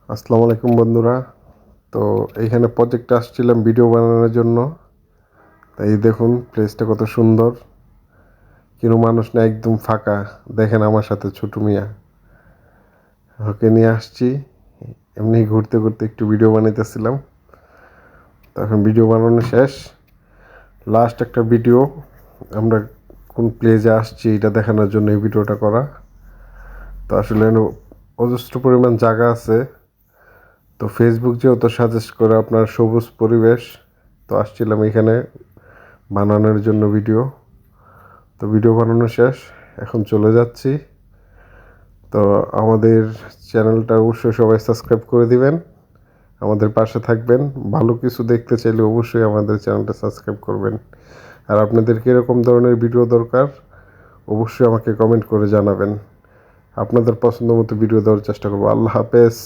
আসসালামু আলাইকুম বন্ধুরা। তো এইখানে প্রজেক্টে আসছিলাম ভিডিও বানানোর জন্য। তাই দেখুন প্লেসটা কত সুন্দর, কোনো মানুষ না, একদম ফাঁকা। দেখেন আমার সাথে ছোটু মিয়া, ওকে নিয়ে আসছি। এমনি ঘুরতে ঘুরতে একটু ভিডিও বানাইতেছিলাম। তো এখন ভিডিও বানানো শেষ, লাস্ট একটা ভিডিও। আমরা কোন প্লেসে আসছি এটা দেখানোর জন্য এই ভিডিওটা করা। তো আসলে অজস্র পরিমাণ জায়গা আছে। তো ফেসবুক যেহেতু সাজেস্ট করে আপনার সবুজ পরিবেশ, তো আসছিলাম এখানে বানানোর জন্য ভিডিও। তো ভিডিও বানানো শেষ, এখন চলে যাচ্ছি। তো আমাদের চ্যানেলটা অবশ্যই সবাই সাবস্ক্রাইব করে দিবেন, আমাদের পাশে থাকবেন। ভালো কিছু দেখতে চাইলে অবশ্যই আমাদের চ্যানেলটা সাবস্ক্রাইব করবেন। আর আপনাদের কীরকম ধরনের ভিডিও দরকার অবশ্যই আমাকে কমেন্ট করে জানাবেন। আপনাদের পছন্দ মতো ভিডিও দেওয়ার চেষ্টা করবো। আল্লাহ হাফেজ।